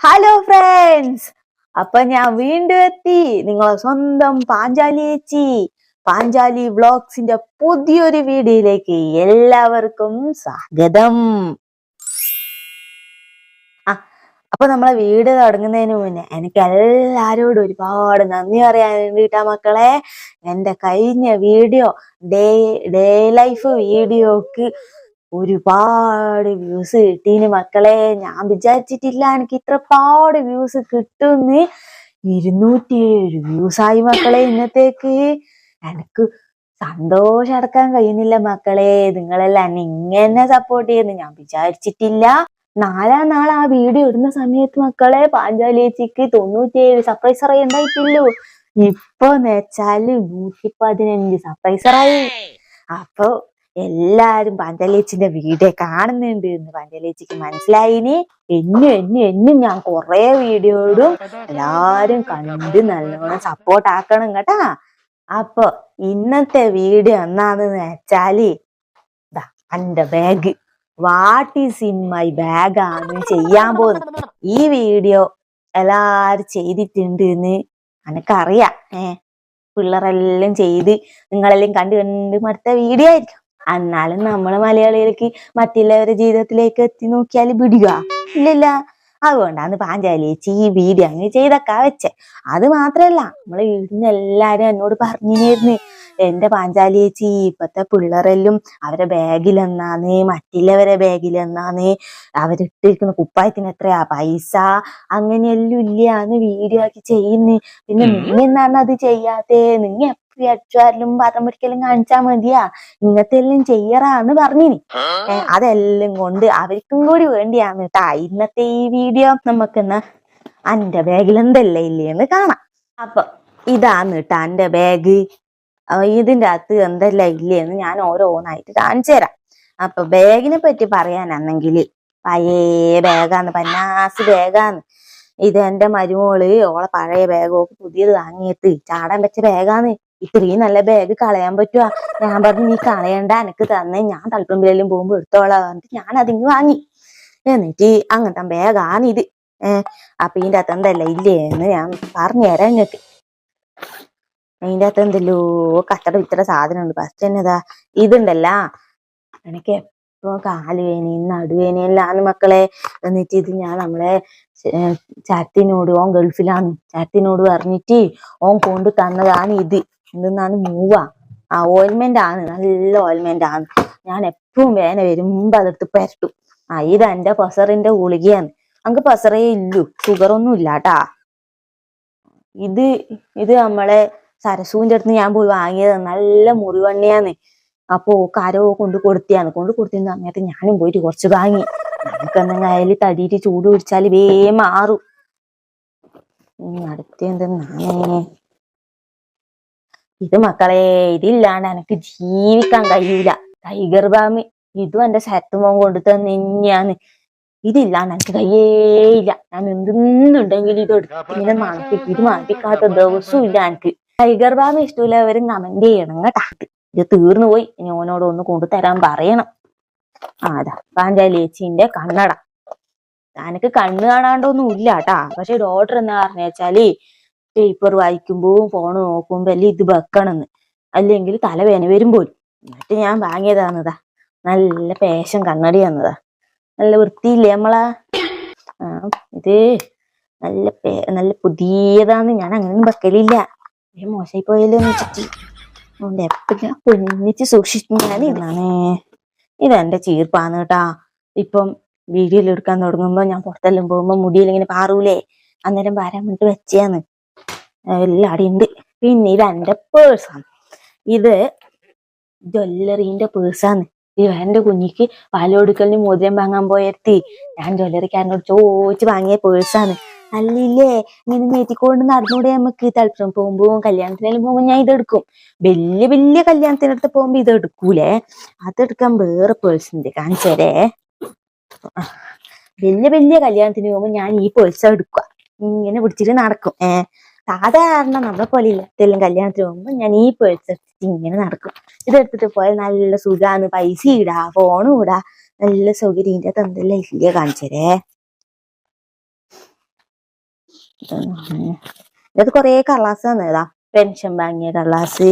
Hello friends, അപ്പൊ ഞാൻ വീണ്ടും എത്തി. നിങ്ങളെ സ്വന്തം പാഞ്ചാലി ചേച്ചി. പാഞ്ചാലി വ്ളോഗ്സിന്റെ പുതിയൊരു വീഡിയോയിലേക്ക് എല്ലാവർക്കും സ്വാഗതം. അപ്പൊ നമ്മളെ വീട് തുടങ്ങുന്നതിന് മുന്നേ എനിക്ക് എല്ലാരോടും ഒരുപാട് നന്ദി പറയാൻ വേണ്ടിയിട്ടാ മക്കളെ. എന്റെ കഴിഞ്ഞ വീഡിയോ ഡേ ലൈഫ് വീഡിയോക്ക് ഒരുപാട് വ്യൂസ് കിട്ടീന് മക്കളെ. ഞാൻ വിചാരിച്ചിട്ടില്ല എനിക്ക് ഇത്രപാട് വ്യൂസ് കിട്ടുന്ന്. 207 വ്യൂസായി മക്കളെ ഇന്നത്തേക്ക്. എനിക്ക് സന്തോഷം അടക്കാൻ കഴിയുന്നില്ല മക്കളെ. നിങ്ങളെല്ലാം എന്നെ ഇങ്ങനെ സപ്പോർട്ട് ചെയ്യുന്നു ഞാൻ വിചാരിച്ചിട്ടില്ല. 4-ാം നാൾ ആ വീഡിയോ ഇടുന്ന സമയത്ത് മക്കളെ പാഞ്ചാലി ചേച്ചിക്ക് 97 സബ്സ്ക്രൈബറേ ഉണ്ടായിട്ടുള്ളൂ. ഇപ്പൊന്ന് വെച്ചാല് 115 സബ്സ്ക്രൈബറായി. അപ്പൊ എല്ലാരും പാഞ്ചാലി ചേച്ചിന്റെ വീഡിയോ കാണുന്നുണ്ട് എന്ന് പാഞ്ചാലി ചേച്ചിക്ക് മനസ്സിലായിനി. എന്നും ഞാൻ കൊറേ വീഡിയോ ഇടും. എല്ലാരും കണ്ട് നല്ലോണം സപ്പോർട്ട് ആക്കണം കേട്ടാ. അപ്പൊ ഇന്നത്തെ വീഡിയോ എന്നാന്ന് വെച്ചാല് എന്റെ bag, what is in my bag ആണ് ചെയ്യാൻ പോകുന്നത്. ഈ വീഡിയോ എല്ലാരും ചെയ്തിട്ടുണ്ട് എന്ന് എനിക്കറിയാം. പിള്ളേരെല്ലാം ചെയ്ത് നിങ്ങളെല്ലാം കണ്ട് മടുത്ത വീഡിയോ ആയിരിക്കും. എന്നാലും നമ്മള് മലയാളികൾക്ക് മറ്റുള്ളവരുടെ ജീവിതത്തിലേക്ക് എത്തി നോക്കിയാൽ വിടുക ഇല്ലല്ല. അതുകൊണ്ടാണ് പാഞ്ചാലി ചേച്ചി ഈ വീഡിയോ അങ്ങ് ചെയ്തൊക്കെ വെച്ചേ. അത് മാത്രല്ല നമ്മളെ വീടിന് എല്ലാരും എന്നോട് പറഞ്ഞിരുന്നു, എന്റെ പാഞ്ചാലി ചേച്ചി ഇപ്പത്തെ പിള്ളേരെല്ലാം അവരെ ബാഗിലെന്നാന്ന്, മറ്റുള്ളവരെ ബാഗിലെന്നാന്ന്, അവരിട്ടിരിക്കുന്ന കുപ്പായത്തിന് എത്രയാ പൈസ, അങ്ങനെയെല്ലാം ഇല്ലാന്ന് വീഡിയോ ആക്കി ചെയ്യുന്നു. പിന്നെ നീ എന്നാണ് അത് ചെയ്യാത്തെ? നിങ്ങ അടിച്ചാലും പാത്രം പൊരിക്കലും കാണിച്ചാ മതിയാ, ഇങ്ങനത്തെ എല്ലാം ചെയ്യറാന്ന് പറഞ്ഞിനി. അതെല്ലാം കൊണ്ട് അവർക്കും കൂടി വേണ്ടിയാണ് കേട്ടാ ഇന്നത്തെ ഈ വീഡിയോ. നമുക്കെന്നാ എന്റെ ബാഗിൽ എന്തല്ല ഇല്ലേന്ന് കാണാം. അപ്പൊ ഇതാന്ന് കേട്ടാ എന്റെ ബാഗ്. ഇതിന്റെ അകത്ത് എന്തെല്ലാം ഇല്ലേന്ന് ഞാൻ ഓരോന്നായിട്ട് കാണിച്ചു തരാം. അപ്പൊ ബാഗിനെ പറ്റി പറയാനാണെങ്കിൽ പഴയ ബാഗാന്ന്, പന്നാസ് ബാഗാന്ന്. ഇത് എന്റെ മരുമോള് ഓളെ പഴയ ബാഗ് പുതിയത് വാങ്ങിയിട്ട് ചാടാൻ വെച്ച ബാഗാന്ന്. ഇത്രയും നല്ല ബാഗ് കളയാൻ പറ്റുവാ? ഞാൻ പറഞ്ഞു നീ കളയണ്ട, എനക്ക് തന്നെ, ഞാൻ തളിപ്പറമ്പിലെല്ലാം പോകുമ്പോ എടുത്തോളാ പറഞ്ഞിട്ട് ഞാൻ അതിങ്ങ് വാങ്ങി. എന്നിട്ട് അങ്ങനത്തെ ബാഗാണ് ഇത്. അപ്പൊ ഇതിന്റെ അകത്ത് എന്തല്ല ഇല്ലേന്ന് ഞാൻ പറഞ്ഞു തരാം ഇങ്ങക്ക്. അതിന്റെ അകത്ത് എന്തല്ലോ കച്ചട വിച്ചട സാധനം ഉണ്ട്. ഫസ്റ്റ് എന്നതാ ഇതുണ്ടല്ല, എനിക്ക് എപ്പോ കാലുവേനയും നടുവേനയും എല്ലാന്ന് മക്കളെ. എന്നിട്ട് ഇത് ഞാൻ നമ്മളെ ചാറ്റിനോട്, ഓൻ ഗൾഫിലാണ്, ചാറ്റിനോട് പറഞ്ഞിട്ട് ഓൻ കൊണ്ട് തന്നതാണ് ഇത്. എന്തെന്നാണ് മൂവ, ഓയിൽമെന്റ് ആണ്, നല്ല ഓയിൽമെന്റ് ആണ്. ഞാൻ എപ്പോഴും വേന വരുമ്പോ അതെടുത്ത് പരട്ടും. ഇത് എന്റെ പ്രഷറിന്റെ ഗുളികയാണ്. നമുക്ക് പ്രഷറേ ഇല്ലു, ഷുഗറൊന്നും ഇല്ലാട്ടാ. ഇത് നമ്മളെ സരസുവിന്റെ അടുത്ത് ഞാൻ പോയി വാങ്ങിയത്, നല്ല മുറിവെണ്ണയാന്ന്. അപ്പൊ കാരോ കൊണ്ട് കൊടുത്തിരുന്ന സമയത്ത് ഞാനും പോയിട്ട് കുറച്ച് വാങ്ങി. നമുക്ക് എന്തെങ്കിലും തടിയിട്ട് ചൂട് പിടിച്ചാല് വേ മാറും. അടുത്ത എന്തെന്നാണേ ഇത് മക്കളെ, ഇതില്ലാണ്ട് എനിക്ക് ജീവിക്കാൻ കഴിയൂല. ടൈഗർ ബാം, ഇതും എന്റെ ശരത്തുമോൻ കൊണ്ട് തന്നെയാണ്. ഇതില്ലാണ്ട് എനിക്ക് കഴിയേയില്ല. ഞാൻ എന്തുണ്ടെങ്കിലും ഇത് എടുത്ത് ഇങ്ങനെ മണപ്പിക്കും. ഇത് മണപ്പിക്കാത്ത ദിവസവും ഇല്ല എനിക്ക്. ടൈഗർ ബാം ഇഷ്ടമില്ലവരും കമന്റ് ചെയ്യണം കേട്ടാ. ഇത് തീർന്നു പോയി, ഇനി ഓനോട് ഒന്ന് കൊണ്ടുതരാൻ പറയണം. അതാ പാഞ്ചാലി ചേച്ചിന്റെ കണ്ണട. എനിക്ക് കണ്ണ് കാണാണ്ടൊന്നും ഇല്ല കേട്ടാ. പക്ഷെ ഡോക്ടർ എന്നാ പറഞ്ഞാല് പേപ്പർ വായിക്കുമ്പോ ഫോണ് നോക്കുമ്പോ എല്ലാം ഇത് വെക്കണമെന്ന്, അല്ലെങ്കിൽ തലവേന വരുമ്പോൾ. എന്നിട്ട് ഞാൻ വാങ്ങിയതാന്നതാ. നല്ല പേശം കണ്ണടി വന്നതാ. നല്ല വൃത്തിയില്ലേ നമ്മളാ. ഇത് നല്ല പുതിയതാന്ന്. ഞാൻ അങ്ങനെയൊന്നും വെക്കലില്ല, മോശമായി പോയല്ലോ എന്ന് വെച്ചിട്ട്. അതുകൊണ്ട് എപ്പോഴും പൊന്നിച്ച് സൂക്ഷിച്ചു ഞാൻ ഇതാണ്. ഇതെന്റെ ചീർപ്പാന്ന് കേട്ടാ. ഇപ്പം വീഡിയോയിൽ എടുക്കാൻ തുടങ്ങുമ്പോ ഞാൻ പുറത്തെല്ലാം പോകുമ്പോ മുടിയിൽ ഇങ്ങനെ പാറൂലേ, അന്നേരം പാരാൻ വേണ്ടിട്ട് വെച്ചാന്ന്. എല്ലാടി ഉണ്ട്. പിന്നെ ഇതെന്റെ പേഴ്സാണ്. ഇത് ജ്വല്ലറിന്റെ പേഴ്സാന്ന്. എന്റെ കുഞ്ഞിക്ക് പാലോടുക്കലിന് മോതിരം വാങ്ങാൻ പോയെത്തി ഞാൻ ജ്വല്ലറിക്കാരനോട് ചോദിച്ച് വാങ്ങിയ പേഴ്സാണ്. അല്ലില്ലേ ഇങ്ങനെ നേറ്റിക്കൊണ്ട് നടന്നൂടെ നമുക്ക്? തളിപ്പുറം പോകുമ്പോ കല്യാണത്തിനെല്ലാം പോകുമ്പോ ഞാൻ ഇതെടുക്കും. വലിയ കല്യാണത്തിനടുത്ത് പോകുമ്പോ ഇത് എടുക്കൂലേ. അതെടുക്കാൻ വേറെ പേഴ്സ് ഉണ്ട്, കാണിച്ചേരേ. വലിയ കല്യാണത്തിന് പോകുമ്പോ ഞാൻ ഈ പേഴ്സ് എടുക്കുക, ഇങ്ങനെ പിടിച്ചിട്ട് നടക്കും. സാധാരണ നമ്മളെ പോലെ ഇല്ലാത്തെല്ലാം കല്യാണത്തിന് പോകുമ്പോ ഞാൻ ഈ പേഴ്സ് എടുത്തിട്ട് ഇങ്ങനെ നടക്കും. ഇതെടുത്തിട്ട് പോയാൽ നല്ല സുഖാണ്, പൈസ ഇടാ, ഫോണും ഇടാ, നല്ല സൗകര്യം. ഇതിന്റെ അകത്ത് എന്തെല്ലാം ഇല്ല കാണിച്ചേരേ. ഇതൊക്കെ കൊറേ കള്ളാസ് തന്നേതാ. പെൻഷൻ വാങ്ങിയ കള്ളാസ്.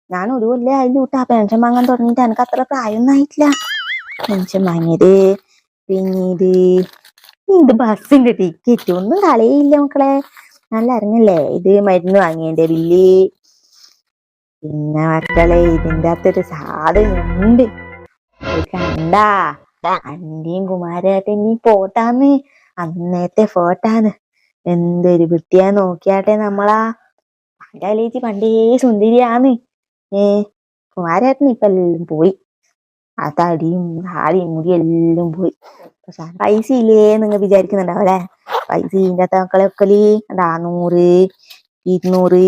ഞാൻ ഒരു കൊല്ലം അതിൽ വിട്ടാ പെൻഷൻ വാങ്ങാൻ തുടങ്ങിയിട്ട് എനിക്ക് അത്ര പ്രായമൊന്നും ആയിട്ടില്ല. പെൻഷൻ വാങ്ങിയത്. പിന്നെ ഇത് ബസ്സിന്റെ ടിക്കറ്റ് ഒന്നും കളയില്ല മക്കളെ. നല്ല അറിഞ്ഞല്ലേ. ഇത് മരുന്ന് വാങ്ങിയതിന്റെ ബില്ല്. പിന്നെ മക്കളെ ഇതിന്റെ അകത്തൊരു സാധനം ഉണ്ട്. കണ്ടാ അന്റെയും കുമാരേട്ടൻ്റെയും ഫോട്ടാന്ന്. അന്നത്തെ ഫോട്ടാന്ന്. എന്തൊരു വൃത്തിയാ നോക്കിയാട്ടെ നമ്മളാ. പണ്ടാലേച്ചി പണ്ടേ സുന്ദരിയാന്ന്. കുമാരേട്ടൻ ഇപ്പൊ എല്ലാം പോയി. ആ തടിയും താടിയും മുടി എല്ലാം പോയി. പക്ഷെ പൈസ ഇല്ലേ നിങ്ങൾ വിചാരിക്കുന്നുണ്ടാവല്ലേ. പൈസ ഇതിന്റെ അകത്ത് മക്കളെ വെക്കല് 100 200.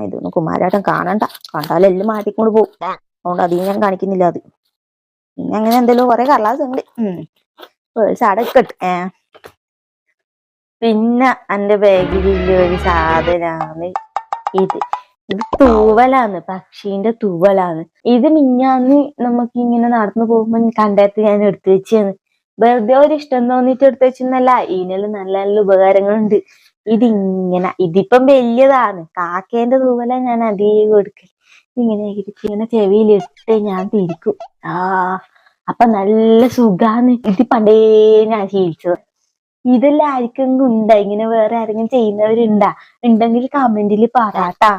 ഇതൊന്നും കുമാരേട്ടൻ കാണണ്ട. കണ്ടാലെല്ലാം മാറ്റിക്കൊണ്ട് പോകും. അതുകൊണ്ട് അധികം ഞാൻ കാണിക്കുന്നില്ല അത്. പിന്നെ അങ്ങനെ എന്തെല്ലോ കൊറേ കള്ളാസ് ഉണ്ട്. പേഴ്സ് അടക്കട്ടെ. പിന്നെ എന്റെ ബാഗിലുള്ള ഒരു സാധനാണ് ഇത്. ഇത് തൂവലാന്ന്. പക്ഷീന്റെ തൂവലാന്ന്. ഇത് മിഞ്ഞാന്ന് നമുക്ക് ഇങ്ങനെ നടന്നു പോകുമ്പോ കണ്ടെത്തി ഞാൻ എടുത്തു വെച്ചാണ്. വെറുതെ ഒരു ഇഷ്ടം തോന്നിട്ട് എടുത്തു വെച്ചെന്നല്ല. ഇതിനെല്ലാം നല്ല നല്ല ഉപകാരങ്ങളുണ്ട്. ഇതിപ്പം വലിയതാണ്. കാക്കേന്റെ തൂവല ഞാൻ അധികം എടുക്കൽ. ഇങ്ങനെ ചെവിയിലിട്ട് ഞാൻ തിരിക്കും. അപ്പൊ നല്ല സുഖാന്ന്. ഇത് പണ്ടേ ഞാൻ ശീലിച്ചത്. ഇതെല്ലാം ആർക്കെങ്കിലും ഉണ്ടാ? ഇങ്ങനെ വേറെ ആരെങ്കിലും ചെയ്യുന്നവരുണ്ടാ? ഉണ്ടെങ്കിൽ കമന്റിൽ പറയാട്ടാ.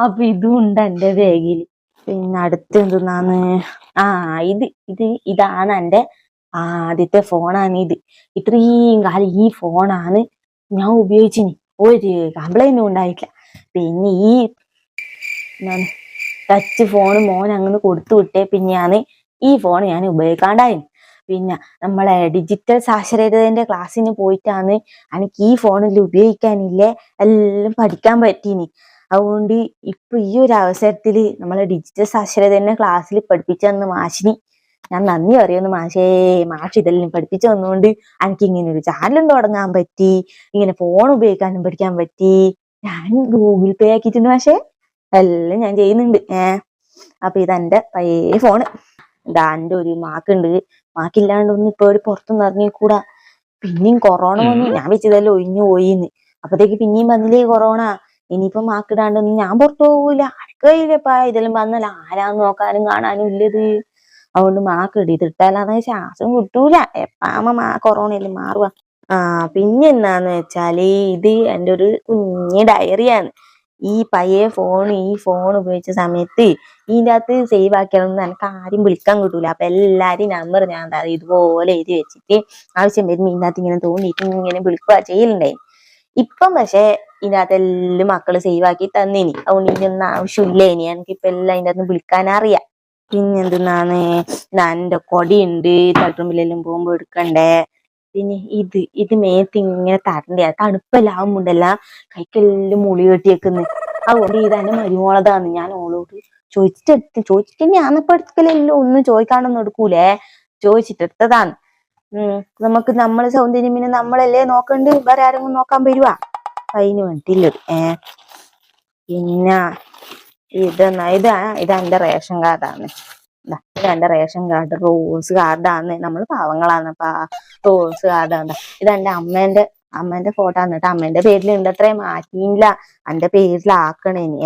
അപ്പൊ ഇതും ഉണ്ട് എന്റെ ബാഗിൽ. പിന്നെ അടുത്ത് എന്തെന്നാന്ന്, ഇതാണ് എന്റെ ആദ്യത്തെ ഫോണാണ് ഇത്. ഇത്രയും കാലം ഈ ഫോണാണ് ഞാൻ ഉപയോഗിച്ചിനി. ഒരു കംപ്ലൈന്റും ഉണ്ടായിട്ടില്ല. പിന്നെ ഈ ടച്ച് ഫോൺ മോൻ അങ്ങനെ കൊടുത്തു വിട്ടേ പിന്നെയാണ് ഈ ഫോൺ ഞാൻ ഉപയോഗിക്കാണ്ടായി. പിന്നെ നമ്മളെ ഡിജിറ്റൽ സാക്ഷരതയുടെ ക്ലാസ്സിന് പോയിട്ടാണ് എനിക്ക് ഈ ഫോണിൽ ഉപയോഗിക്കാനില്ലേ എല്ലാം പഠിക്കാൻ പറ്റീനി. അതുകൊണ്ട് ഇപ്പൊ ഈ ഒരു അവസരത്തില് നമ്മളെ ഡിജിറ്റൽ സാക്ഷരതയുടെ ക്ലാസ്സിൽ പഠിപ്പിച്ചു തന്ന മാഷിനി ഞാൻ നന്ദി പറയുന്നു. മാഷ് ഇതെല്ലാം പഠിപ്പിച്ചു തന്നുകൊണ്ട് എനിക്ക് ഇങ്ങനെ ഒരു ചാനലും തുടങ്ങാൻ പറ്റി. ഇങ്ങനെ ഫോൺ ഉപയോഗിക്കാനും പഠിക്കാൻ പറ്റി. ഞാൻ ഗൂഗിൾ പേ ആക്കിയിട്ടുണ്ട്. പക്ഷേ എല്ലാം ഞാൻ ചെയ്യുന്നുണ്ട്. അപ്പൊ ഇതെന്റെ പഴയ ഫോണ്. എന്റെ ഒരു മാക്കുണ്ട്. മാക്കില്ലാണ്ടൊന്നും ഇപ്പൊ ഒരു പുറത്തൊന്നും ഇറങ്ങിക്കൂടാ. പിന്നെയും കൊറോണ വന്നു. ഞാൻ വെച്ചതല്ലോ ഒഴിഞ്ഞു പോയിന്ന്. അപ്പത്തേക്ക് പിന്നെയും വന്നില്ലേ കൊറോണ. ഇനിയിപ്പൊ മാക്കിടാണ്ടൊന്നും ഞാൻ പുറത്തു പോകൂല. അടുക്കയില്ലപ്പാ. ഇതെല്ലാം വന്നല്ല ആരാന്ന് നോക്കാനും കാണാനും ഇല്ലത്. അതുകൊണ്ട് മാക്കിട്. ഇതിട്ടാലാന്ന് ശ്വാസം കിട്ടൂല. എപ്പാമ്മ കൊറോണയെല്ലാം മാറുക. പിന്നെ എന്താന്ന് വെച്ചാല് ഇത് എന്റെ ഒരു കുഞ്ഞ് ഡയറിയാണ്. ഈ ഫോൺ ഉപയോഗിച്ച സമയത്ത് ഇതിന്റെ അകത്ത് സേവ് ആക്കിയാലൊന്നും എനിക്ക് ആരും വിളിക്കാൻ കിട്ടൂല. അപ്പൊ എല്ലാരും നമ്പർ ഞാൻ ഇതുപോലെ എഴുതി വെച്ചിട്ട് ആവശ്യം വരുമ്പോ ഇതിനകത്ത് ഇങ്ങനെ തോന്നിയിട്ട് ഇങ്ങനെ വിളിക്കുക ചെയ്യലുണ്ടായി. ഇപ്പം പക്ഷെ ഇതിനകത്ത് എല്ലാം മക്കള് സേവ് ആക്കി തന്നിനി. അതുകൊണ്ട് ഇതിനൊന്നും ആവശ്യമില്ല. ഇനി എനിക്കിപ്പൊ എല്ലാം ഇതിന്റെ അകത്ത് വിളിക്കാൻ അറിയാം. പിന്നെ എന്തെന്നാണ്, എന്റെ കൊടിയുണ്ട്. തട്ടുമ്പിലെല്ലാം പോകുമ്പോ എടുക്കണ്ടേ. പിന്നെ ഇത് മേത്ത് ഇങ്ങനെ തരണ്ടേ. തണുപ്പെല്ലാവുമ്പോണ്ടല്ല കൈക്കെല്ലാം മുളി കെട്ടിയേക്കുന്നത്. അതുകൊണ്ട് ഇതെന്റെ മരുമോളതാണ്. ഞാൻ ഓളോട് ചോദിച്ചിട്ട് ഞാനിപ്പോ എടുക്കലല്ലോ. ഒന്നും ചോദിക്കാണ്ടൊന്നും എടുക്കൂലേ. ചോദിച്ചിട്ടെടുത്തതാണ്. നമുക്ക് നമ്മളെ സൗന്ദര്യം പിന്നെ നമ്മളല്ലേ നോക്കണ്ട്. വേറെ ആരെങ്കിലും നോക്കാൻ വരുവാ? അതിന് വേണ്ടിയില്ലത്. പിന്നെ ഇതെന്റെ റേഷൻ കാർഡാണ്. ഇതെന്റെ റേഷൻ കാർഡ്. റോസ് കാർഡാണ്. നമ്മൾ പാവങ്ങളാന്നപ്പാ. റോസ് കാർഡാണ്. ഇതെന്റെ അമ്മേന്റെ ഫോട്ടോ ആണ് കേട്ടോ. അമ്മേന്റെ പേരിലുണ്ട്. അത്രയും മാറ്റിയില്ല. എന്റെ പേരിലാക്കണേനി.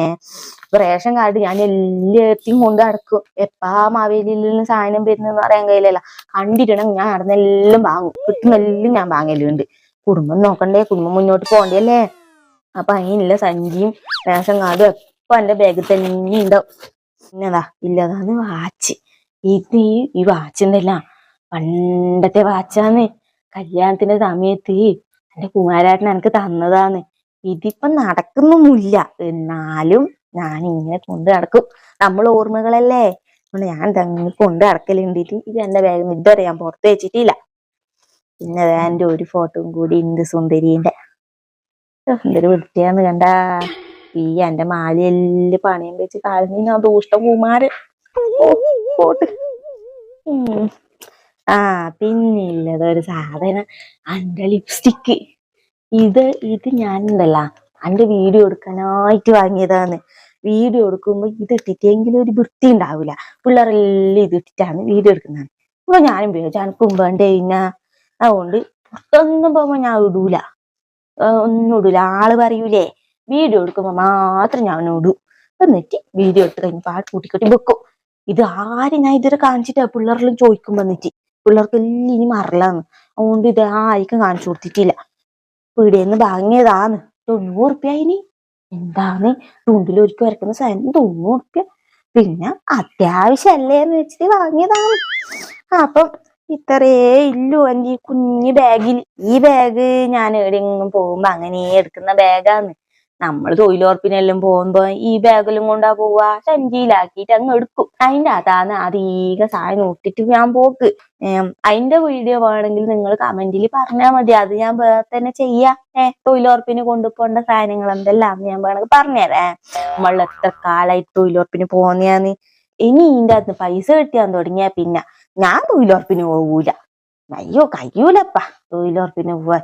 റേഷൻ കാർഡ് ഞാൻ എല്ലാത്തിനും കൊണ്ട് നടക്കും. എപ്പാ മാവേലിയിൽ സാധനം വരുന്നെന്ന് പറയാൻ കഴിയില്ലല്ലോ. കണ്ടിട്ടുണ്ടെങ്കിൽ ഞാൻ നടന്നെല്ലാം വാങ്ങും. കിട്ടുന്നെല്ലാം ഞാൻ വാങ്ങലുണ്ട്. കുടുംബം നോക്കണ്ടേ. കുടുംബം മുന്നോട്ട് പോകണ്ടല്ലേ. അപ്പൊ അതിനുള്ള സഞ്ചിയും റേഷൻ കാർഡും എപ്പൊ എന്റെ ബാഗിൽ തന്നെ ഉണ്ടാവും. പിന്നെതാ ഇല്ലതാണ് വാച്ച്. ഈ വാച്ചുണ്ടല്ല പണ്ടത്തെ വാച്ചാന്ന്. കല്യാണത്തിന്റെ സമയത്ത് എന്റെ കുമാരേട്ടൻ എനിക്ക് തന്നതാണ്. ഇതിപ്പം നടക്കുന്നൊന്നുമില്ല. എന്നാലും ഞാൻ ഇങ്ങനെ കൊണ്ട് നടക്കും. നമ്മൾ ഓർമ്മകളല്ലേ. അതുകൊണ്ട് ഞാൻ തന്നെ കൊണ്ട് നടക്കലുണ്ടിട്ട് ഇത് എന്റെ ബാഗിൽ നിന്ന് ഇതുവരെ ഞാൻ പുറത്ത് വെച്ചിട്ടില്ല. പിന്നെ എന്റെ ഒരു ഫോട്ടോയും കൂടി ഉണ്ട് സുന്ദരീന്റെ. എന്തൊരു വൃത്തിയാന്ന് കണ്ടാ. എന്റെ മാലയെല്ലാം പണയം വെച്ച് കളഞ്ഞ ദൂഷ്ട കുമാരൻ. പോട്ട്. പിന്നില്ലതൊരു സാധനം എന്റെ ലിപ്സ്റ്റിക്ക്. ഇത് ഞാനുണ്ടല്ല എന്റെ വീഡിയോ എടുക്കാനായിട്ട് വാങ്ങിയതാണ്. വീഡിയോ എടുക്കുമ്പോ ഇതിട്ടിട്ടെങ്കിലും ഒരു വൃത്തി ഉണ്ടാവില്ല. പിള്ളേരെല്ലാം ഇതിട്ടിട്ടാണ് വീഡിയോ എടുക്കുന്നത്. അപ്പൊ ഞാനും ഉപയോഗിച്ചു. എനക്കും വേണ്ടേ. പിന്നെ അതുകൊണ്ട് പുറത്തൊന്നും പോകുമ്പോ ഞാൻ ഇടൂല, ഒന്നും ഇടൂല. ആള് പറയൂലേ വീഡിയോ എടുക്കുമ്പോ മാത്രം ഞാൻ ഇടും. എന്നിട്ട് വീഡിയോ എടുത്ത് കഴിഞ്ഞ് പാട്ട് കൂട്ടിക്കെട്ടി വെക്കും. ഇത് ആരും ഞാൻ ഇതുവരെ കാണിച്ചിട്ടാ. പിള്ളേരെല്ലാം ചോദിക്കുമ്പോ എന്നിട്ട് പിള്ളേർക്ക് എല്ലാം ഇനി മറലാന്ന്, അതുകൊണ്ട് ഇത് ആർക്കും കാണിച്ചു കൊടുത്തിട്ടില്ല. പീടിയെന്ന് വാങ്ങിയതാന്ന്. 90 ഉറുപ്പ്യന്. എന്താണ് ചുണ്ടിലൊരുക്കി വരക്കുന്ന സാധനം 90 ഉറുപ്പ്യ. പിന്നെ അത്യാവശ്യമല്ലേന്ന് വെച്ചിട്ട് വാങ്ങിയതാണ്. അപ്പം ഇത്രേ ഇല്ലു എന്റെ ഈ കുഞ്ഞു ബാഗിൽ. ഈ ബാഗ് ഞാൻ എവിടെയെങ്കിലും പോകുമ്പോ അങ്ങനെ എടുക്കുന്ന ബാഗാന്ന്. നമ്മൾ തൊഴിലുറപ്പിനെല്ലാം പോകുമ്പോ ഈ ബാഗിലും കൊണ്ടാ പോവാ, സഞ്ചിയിലാക്കിയിട്ട് അങ്ങ് എടുക്കും. അതിന്റെ അതാണ് അധിക സാധനം ഇട്ടിട്ട് ഞാൻ പോക്ക്. അതിന്റെ വീഡിയോ വേണമെങ്കിൽ നിങ്ങൾ കമന്റിൽ പറഞ്ഞാൽ മതി, അത് ഞാൻ വേറെ തന്നെ ചെയ്യാം. തൊഴിലുറപ്പിന് കൊണ്ടുപോകേണ്ട സാധനങ്ങൾ എന്തെല്ലാം ഞാൻ വേണമെങ്കിൽ പറഞ്ഞുതരാം. നമ്മൾ എത്ര കാലായിട്ട് തൊഴിലുറപ്പിന് പോന്നെയാന്ന്. ഇനി ഇതിന്റെ അകത്ത് പൈസ കിട്ടിയാൻ തുടങ്ങിയാ പിന്നെ ഞാൻ തൊഴിലുറപ്പിന് പോകൂല. അയ്യോ കഴിയൂലപ്പാ തൊഴിലുറപ്പിന് പോവാൻ.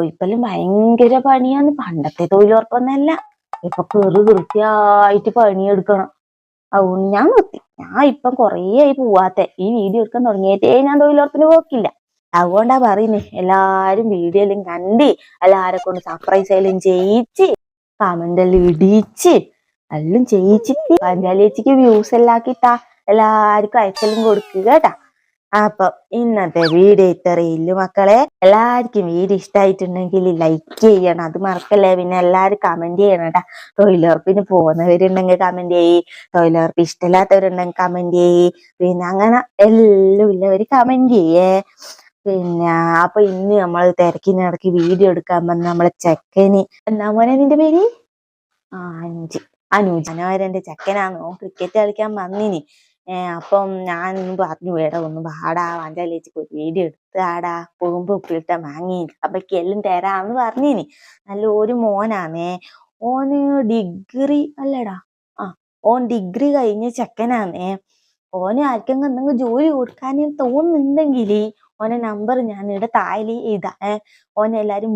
ഇപ്പെല്ലാം ഭയങ്കര പണിയാന്ന്. പണ്ടത്തെ തൊഴിലുറപ്പൊന്നല്ല. ഇപ്പൊ കൃത്യമായിട്ട് പണിയെടുക്കണം. അതുകൊണ്ട് ഞാൻ നിർത്തി. ഞാൻ ഇപ്പം കൊറേ ആയി പോവാത്തെ. ഈ വീഡിയോ എടുക്കാൻ തുടങ്ങിയിട്ടേ ഞാൻ തൊഴിലുറപ്പിന് പോക്കില്ല. അതുകൊണ്ടാ പറയുന്നേ, എല്ലാരും വീഡിയോ എല്ലാം കണ്ട് എല്ലാരെ കൊണ്ട് സർപ്രൈസ് എല്ലാം ചെയ്യിച്ച് കമന്റ് എല്ലാം ഇടിച്ച് എല്ലാം ചെയ്യിച്ചിട്ട് പഞ്ചാലിയേച്ചിക്ക് വ്യൂസ് എല്ലാം ആക്കിട്ടാ എല്ലാവർക്കും അയച്ചെല്ലാം കൊടുക്കുക കേട്ടാ. അപ്പൊ ഇന്നത്തെ വീഡിയോ ഇത്രയില്ല മക്കളെ. എല്ലാവർക്കും വീഡിയോ ഇഷ്ടമായിട്ടുണ്ടെങ്കിൽ ലൈക്ക് ചെയ്യണം, അത് മറക്കല്ലേ. പിന്നെ എല്ലാരും കമന്റ് ചെയ്യണം കേട്ടാ. തൊഴിലുറപ്പിന് പോകുന്നവരുണ്ടെങ്കിൽ കമന്റ് ചെയ്യ്, തൊഴിലുറപ്പ് ഇഷ്ടമില്ലാത്തവരുണ്ടെങ്കിൽ കമന്റ് ചെയ്യ്. പിന്നെ അങ്ങനെ എല്ലാം ഇല്ലവര് കമന്റ് ചെയ്യേ. പിന്നെ അപ്പൊ ഇന്ന് നമ്മൾ തിരക്കിനിടക്ക് വീഡിയോ എടുക്കാൻ വന്ന നമ്മളെ ചെക്കന്, എന്താ മോനെ നിന്റെ പേര്? അനൂജ് ചെക്കനാന്നോ, ക്രിക്കറ്റ് കളിക്കാൻ വന്നിനി. അപ്പം ഞാൻ പറഞ്ഞു വേടാ ഒന്ന് പാടാ വാഞ്ചാലിയേച്ചിക്ക് ഒരു വീഡിയോ എടുത്ത് ആടാ, പോകുമ്പോ ഉപ്പിലിട്ട വാങ്ങി അപ്പൊക്ക് എല്ലാം തരാന്ന് പറഞ്ഞിനി. നല്ല ഒരു മോനാന്നേ. ഓന് ഡിഗ്രി അല്ലടാ, ഓൻ ഡിഗ്രി കഴിഞ്ഞ ചെക്കനാന്നേ. ഓന് ആർക്കെങ്കിലും എന്തെങ്കിലും ജോലി കൊടുക്കാൻ തോന്നുന്നുണ്ടെങ്കിൽ ഓനെ നമ്പർ ഞാൻ ഇവിടെ താഴെ എഴുതാ. ഓനെ എല്ലാരും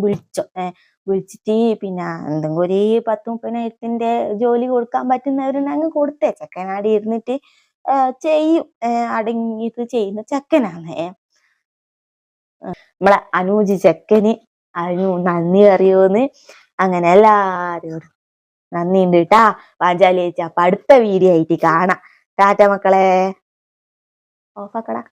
വിളിച്ചിട്ട് പിന്നെ എന്തെങ്കിലും ഒരു 10-30,000 ജോലി കൊടുക്കാൻ പറ്റുന്നവരുണ്ടെങ്കിൽ കൊടുത്തേ. ചെക്കനാടി ഇരുന്നിട്ട് ചെയ്യും, അടങ്ങിയിട്ട് ചെയ്യുന്ന ചെക്കനാണ് നമ്മളെ അനൂജ് ചെക്കന്. നന്ദി അറിയോന്ന്. അങ്ങനെ എല്ലാരോടും നന്ദി ഉണ്ട് കേട്ടാ. വാഞ്ചാലിയേച്ചി അപ്പൊ അടുത്ത വീഡിയോ ആയിട്ട് കാണാം. ടാറ്റ മക്കളെ. ഓഫാക്കടാ.